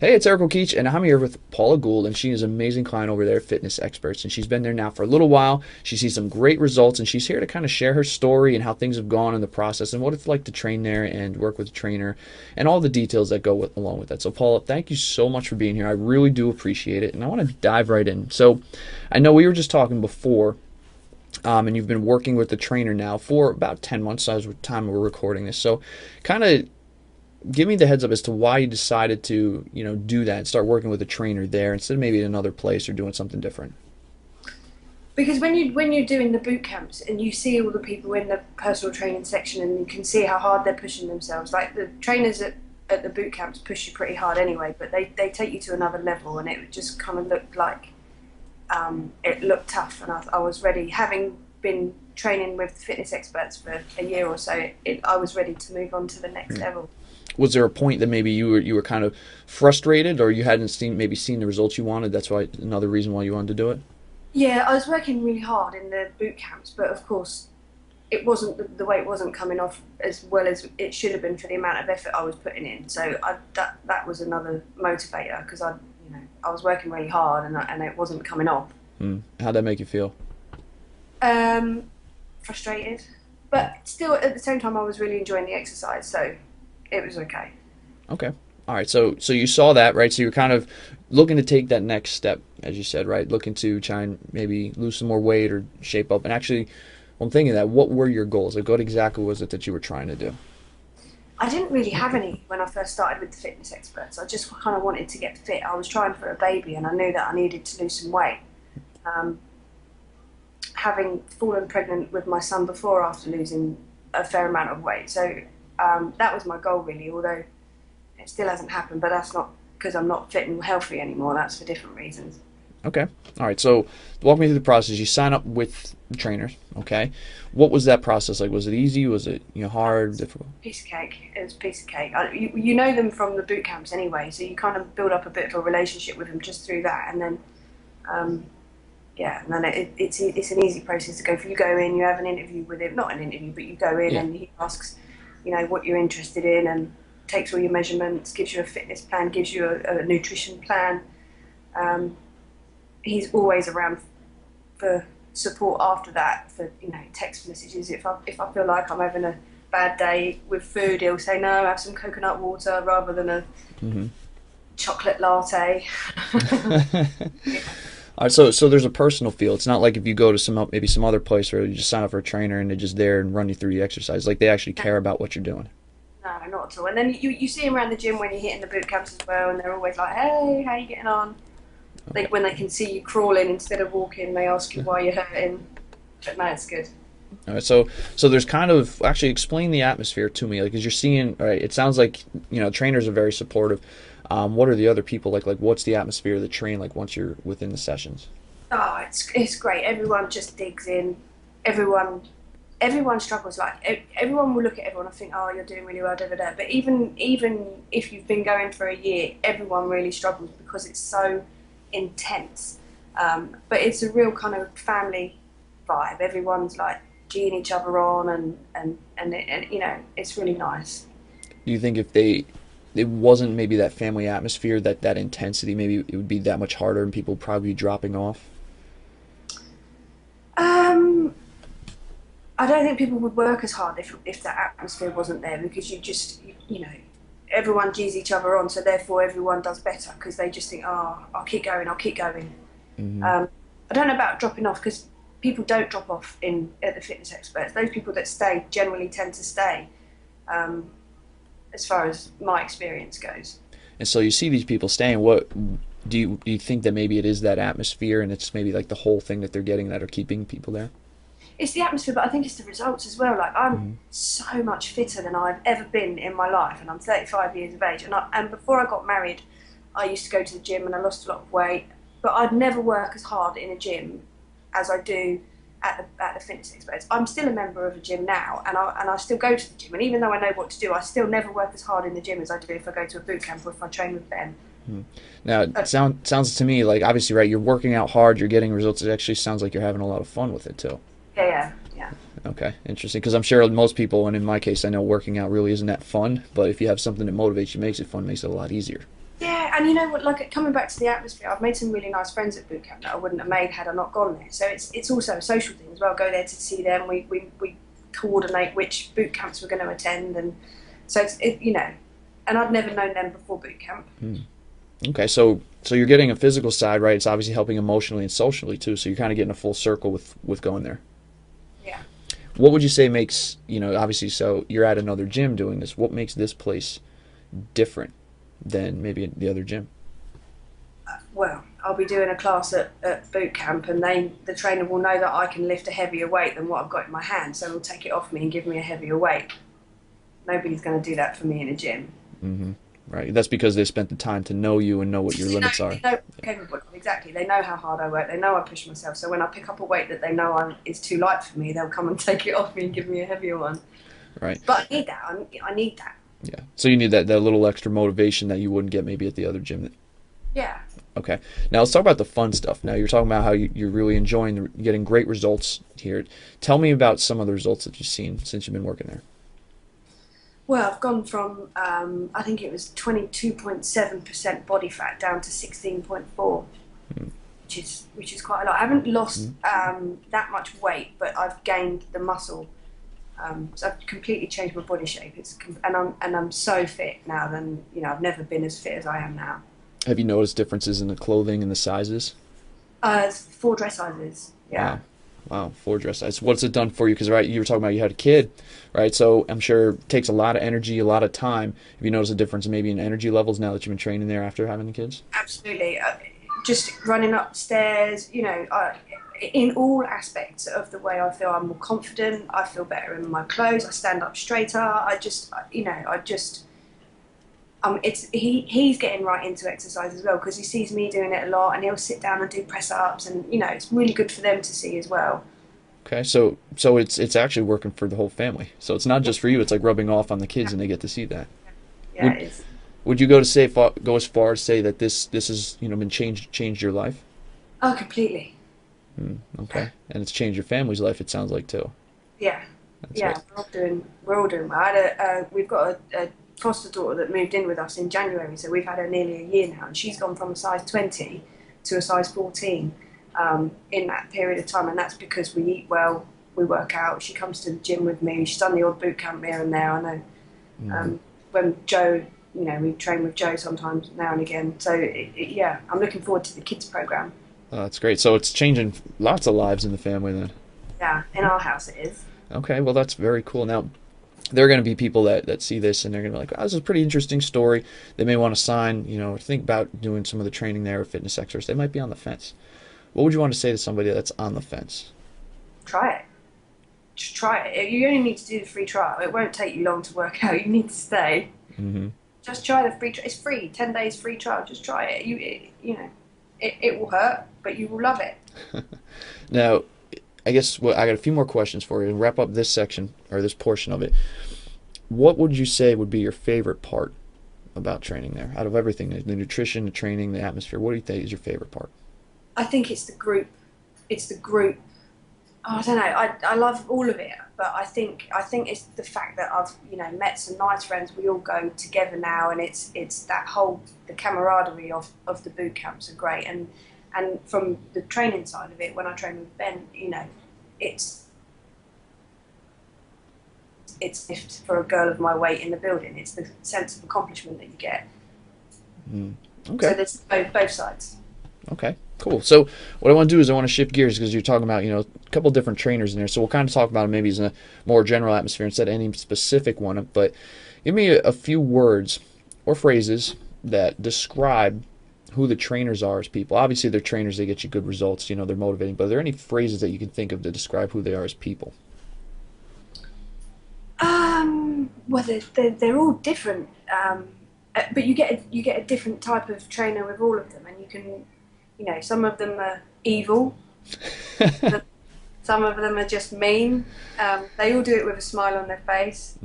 Hey, it's Eric O'Keefe, and I'm here with Paula Gould, and she is an amazing client over there at Fitness Experts, and she's been there now for a little while. She sees some great results, and she's here to kind of share her story and how things have gone in the process and what it's like to train there and work with a trainer and all the details that go along with that. So, Paula, thank you so much for being here. I really do appreciate it, and I want to dive right in. So, I know we were just talking before, and you've been working with the trainer now for about 10 months as the time we're recording this. So, kind of give me the heads up as to why you decided to, do that and start working with a trainer there instead of maybe in another place or doing something different. Because when you're doing the boot camps and you see all the people in the personal training section and you can see how hard they're pushing themselves, like the trainers at the boot camps push you pretty hard anyway, but they take you to another level, and it just kind of looked like it looked tough, and I was ready. Having been training with fitness experts for a year or so, I was ready to move on to the next level. Was there a point that maybe you were kind of frustrated or you hadn't seen the results you wanted? That's why another reason why you wanted to do it. Yeah, I was working really hard in the boot camps, but of course, it wasn't the weight wasn't coming off as well as it should have been for the amount of effort I was putting in. So that was another motivator because I was working really hard and it wasn't coming off. How'd that make you feel? Um, Frustrated, but still at the same time I was really enjoying the exercise, so it was okay. Okay. All right. So you saw that, right? So you're kind of looking to take that next step, as you said, right? Looking to try and maybe lose some more weight or shape up. And actually, when I'm thinking that, what were your goals? Like, what exactly was it that you were trying to do? I didn't really have any when I first started with the fitness experts. I just kind of wanted to get fit. I was trying for a baby, and I knew that I needed to lose some weight. Um, Having fallen pregnant with my son before after losing a fair amount of weight, so that was my goal really. Although it still hasn't happened, but that's not because I'm not fit and healthy anymore. That's for different reasons. Okay. All right. So walk me through the process. You sign up with trainers. Okay. What was that process like? Was it easy? Was it hard, difficult? Piece of cake. It was a piece of cake. You know them from the boot camps anyway, so you kind of build up a bit of a relationship with them just through that, and then um, yeah, and then it's an easy process to go through. You go in, you have an interview with him, not an interview, but you go in Yeah. and he asks, what you're interested in, and takes all your measurements, gives you a fitness plan, gives you a nutrition plan. Um, he's always around for support after that, for text messages. If I feel like I'm having a bad day with food, he'll say no, have some coconut water rather than a Hmm. chocolate latte. All right, so there's a personal feel. It's not like if you go to maybe some other place where you just sign up for a trainer and they're just there and run you through the exercise. Like they actually care about what you're doing. No, not at all. And then you see them around the gym when you're hitting the boot camps as well, and they're always like, "Hey, how you getting on?" Okay. Like when they can see you crawling instead of walking, they ask you why you're hurting. But no, it's good. All right, so there's kind of actually explain the atmosphere to me, like, because you're seeing. All right, it sounds like trainers are very supportive. What are the other people like? Like, what's the atmosphere of the train like once you're within the sessions? Oh, it's great. Everyone just digs in. Everyone everyone struggles. Like everyone will look at everyone and think, "Oh, you're doing really well, da da da." But even if you've been going for a year, everyone really struggles because it's so intense. But it's a real kind of family vibe. Everyone's like geeing each other on, and it's really nice. Do you think if it wasn't maybe that family atmosphere, that intensity, maybe it would be that much harder and people would probably be dropping off? Um, I don't think people would work as hard if that atmosphere wasn't there, because everyone gees each other on, so therefore everyone does better because they just think, oh, I'll keep going. Hmm. Um, I don't know about dropping off, because people don't drop off in at the fitness experts. Those people that stay generally tend to stay, um, as far as my experience goes. And so you see these people staying. What do you think that maybe it is that atmosphere and it's maybe like the whole thing that they're getting that are keeping people there? It's the atmosphere, but I think it's the results as well. Like I'm Hmm. so much fitter than I've ever been in my life, and I'm 35 years of age. And before I got married, I used to go to the gym and I lost a lot of weight, but I'd never work as hard in a gym as I do at the fitness experts. I'm still a member of a gym now, and I still go to the gym. And even though I know what to do, I still never work as hard in the gym as I do if I go to a boot camp or if I train with them. Now, it Uh, sounds to me like obviously, right, you're working out hard, you're getting results. It actually sounds like you're having a lot of fun with it too. yeah, yeah, yeah. Okay, interesting. Because I'm sure most people, and in my case, I know working out really isn't that fun. But if you have something that motivates you, makes it fun, makes it a lot easier. Yeah, Yeah, and you know what? Like coming back to the atmosphere, I've made some really nice friends at boot camp that I wouldn't have made had I not gone there. So it's also a social thing as well. Go there to see them. We coordinate which boot camps we're going to attend, and so you know, and I'd never known them before boot camp. Okay, so you're getting a physical side, right? It's obviously helping emotionally and socially too. So you're kind of getting a full circle with going there. Yeah. What would you say makes, obviously, so you're at another gym doing this. What makes this place different than maybe the other gym? Well, I'll be doing a class at boot camp, and the trainer will know that I can lift a heavier weight than what I've got in my hand, so he'll take it off me and give me a heavier weight. Nobody's going to do that for me in a gym. Hmm. Right. That's because they spent the time to know you and know what your limits are. They know I'm capable of, exactly. They know how hard I work. They know I push myself. So when I pick up a weight that they know is too light for me, they'll come and take it off me and give me a heavier one. Right. But I need that. I need that. Yeah. So you need that little extra motivation that you wouldn't get maybe at the other gym. Yeah. Okay. Now let's talk about the fun stuff. Now you're talking about how you're really enjoying getting great results here. Tell me about some of the results that you've seen since you've been working there. Well, I've gone from I think it was 22.7% body fat down to 16.4, which is quite a lot. I haven't lost that much weight, but I've gained the muscle. So I've completely changed my body shape. And I'm so fit now. Than I've never been as fit as I am now. Have you noticed differences in the clothing and the sizes? 4 dress sizes. Yeah. Wow. Wow, 4 dress sizes. What's it done for you? Because right, you were talking about you had a kid, right? So I'm sure it takes a lot of energy, a lot of time. Have you noticed a difference maybe in energy levels now that you've been training there after having the kids? Absolutely. Just running upstairs, in all aspects of the way I feel, I'm more confident. I feel better in my clothes. I stand up straighter. He's getting right into exercise as well because he sees me doing it a lot, and he'll sit down and do press ups, and it's really good for them to see as well. Okay, so it's actually working for the whole family. So it's not just for you; it's like rubbing off on the kids, and they get to see that. Yeah, Would it is. would you go as far as say that this has been changed your life? Oh, completely. Okay, and it's changed your family's life. It sounds like too. Yeah, That's yeah. right. We're all doing well. We've got a foster daughter that moved in with us in January, so we've had her nearly a year now, and she's gone from a size 20 to a size 14 in that period of time, and that's because we eat well, we work out. She comes to the gym with me. She's done the odd boot camp here and there. I know when Joe, we train with Joe sometimes now and again. So yeah, I'm looking forward to the kids program. That's great. So it's changing lots of lives in the family then. Yeah, in our house it is. Okay, well that's very cool. Now there are going to be people that see this and they're going to be like, oh, this is a pretty interesting story. They may want to sign, or think about doing some of the training there at fitness experts. They might be on the fence. What would you want to say to somebody that's on the fence? Try it. Just try it. You only need to do the free trial. It won't take you long to work out. You need to stay. Hmm. Just try the free trial. It's free. 10 days free trial. Just try it. It will hurt, but you will love it. Now, I guess I got a few more questions for you to wrap up this section or this portion of it. What would you say would be your favorite part about training there? Out of everything, the nutrition, the training, the atmosphere, what do you think is your favorite part? I think it's the group. It's the group. Oh, I don't know. I love all of it, but I think it's the fact that I've met some nice friends. We all go together now, and it's that whole the camaraderie of the boot camps are great, and from the training side of it, when I train with Ben, it's if for a girl of my weight in the building, it's the sense of accomplishment that you get. Okay. So there's both sides. Okay, cool. So what I want to do is I want to shift gears because you're talking about, a couple different trainers in there. So we'll kind of talk about it maybe as a more general atmosphere instead of any specific one. But give me a few words or phrases that describe who the trainers are as people. Obviously, they're trainers. They get you good results. They're motivating. But are there any phrases that you can think of to describe who they are as people? Well, they're all different, but you get a different type of trainer with all of them, and you can, some of them are evil, some of them are just mean. They all do it with a smile on their face,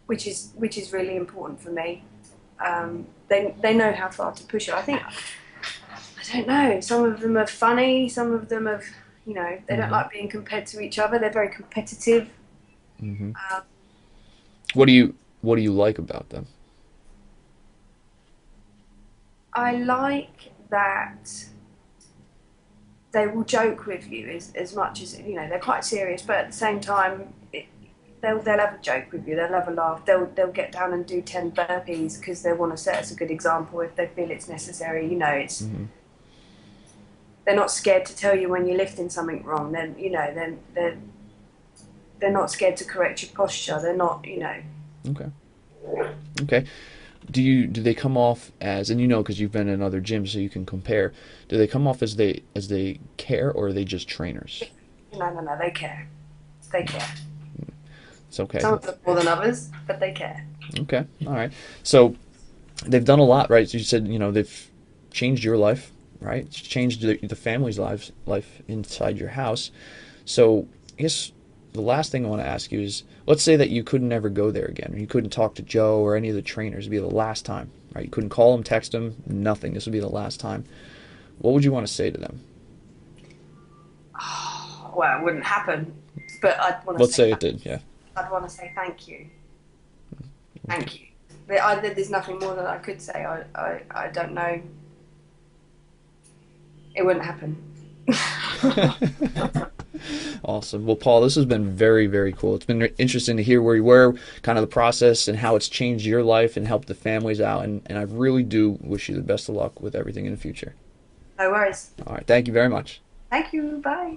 which is really important for me. They know how far to push it. I don't know. Some of them are funny. Some of them are, they don't like being compared to each other. They're very competitive. What do you like about them? I like that they will joke with you as much as, you know, they're quite serious, but at the same time, they'll have a joke with you. They'll have a laugh. They'll get down and do 10 burpees because they want to set us a good example if they feel it's necessary. You know, it's Hmm. they're not scared to tell you when you're lifting something wrong. Then you know, then they're not scared to correct your posture. They're not, you know. Okay. Okay. Do they come off as, and you know because you've been in other gyms so you can compare, do they come off as they care, or are they just trainers? No, no, no. They care. They care. It's okay. Some of them more than others, but they care. Okay. All right. So they've done a lot, right? So you said, they've changed your life, right? It's changed the family's life inside your house. So I guess the last thing I want to ask you is, let's say that you couldn't ever go there again, or you couldn't talk to Joe or any of the trainers. It'd be the last time, right? You couldn't call them, text them, nothing. This would be the last time. What would you want to say to them? Well, it wouldn't happen, but I'd want to Let's say say it did, yeah. I'd want to say thank you. Thank you. There's nothing more that I could say. I don't know. It wouldn't happen. Awesome. Well, Paul, this has been very, very cool. It's been interesting to hear where you were, kind of the process, and how it's changed your life and helped the families out. And I really do wish you the best of luck with everything in the future. No worries. All right. Thank you very much. Thank you. Bye.